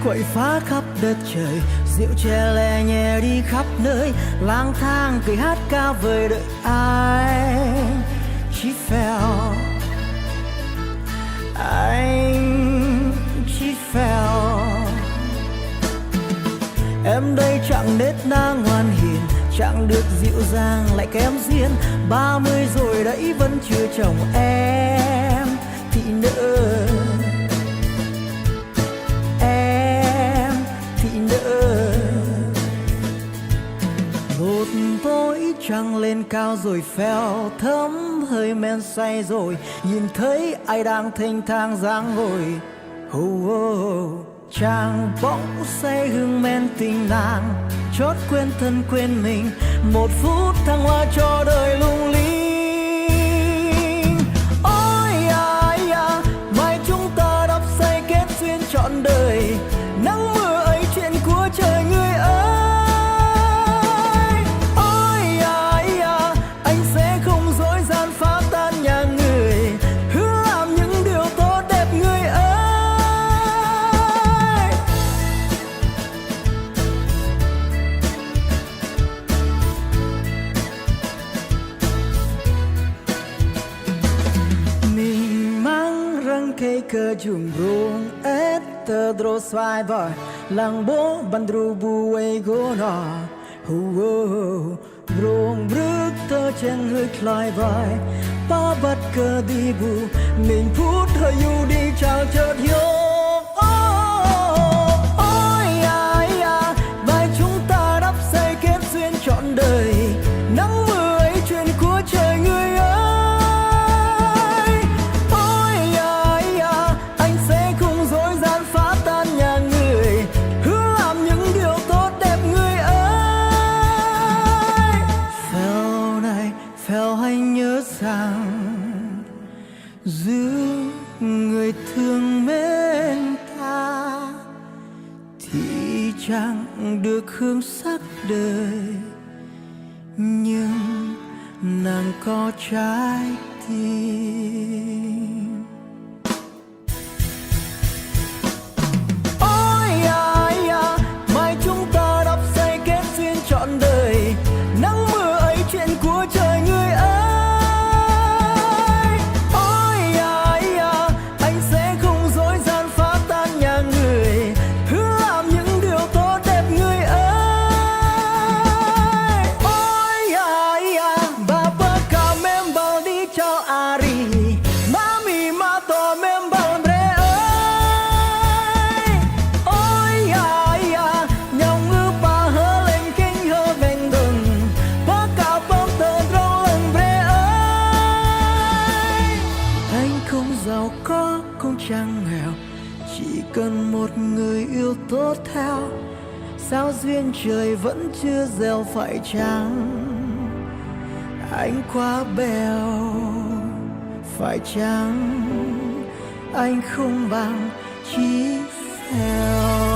quậy phá khắp đất trời, rượu chè lè nhẹ đi khắp nơi, lang thang cười hát ca vời đợi ai. Chí phèo, anh Chí phèo. Em đây chẳng nết na ngoan hiền, chẳng được dịu dàng lại kém duyên. 30 rồi đấy vẫn chưa chồng em thị nữ, em thị nữ. Một tối trăng lên cao rồi phèo, thấm hơi men say rồi, nhìn thấy ai đang thênh thang dáng ngồi. Chàng bỗng say hương men tình nàng, chót quên thân quên mình, một phút thăng hoa cho đời lung linh. Ôi à, mai chúng ta đắp say kết duyên trọn đời, nắng mưa ấy chuyện của trời người ơi. Ôi à, anh sẽ không dối gian phá tan nhà người, hứa làm những điều tốt đẹp người ơi. Ke jumbrung etedro swai boy lang bo bandru buai gona brung bruk tơ chen hơi cloi boy pa bat cơ đi bu mình phút hơi du đi chào chợt hiu. Ôi à, bài chúng ta đắp xây kết duyên trọn đời, nắng mưa ấy chuyện của trời người ơi. Giữ người thương mến ta thì chẳng được hương sắc đời, nhưng nàng có trái tim. Ôi à, mai chúng ta đắp xây kết duyên trọn đời, nắng mưa ấy chuyện của trời người ơi. Chẳng nghèo, chỉ cần một người yêu tốt theo, sao duyên trời vẫn chưa gieo phải chăng? Anh quá bèo, phải chăng anh không bằng Chí phèo?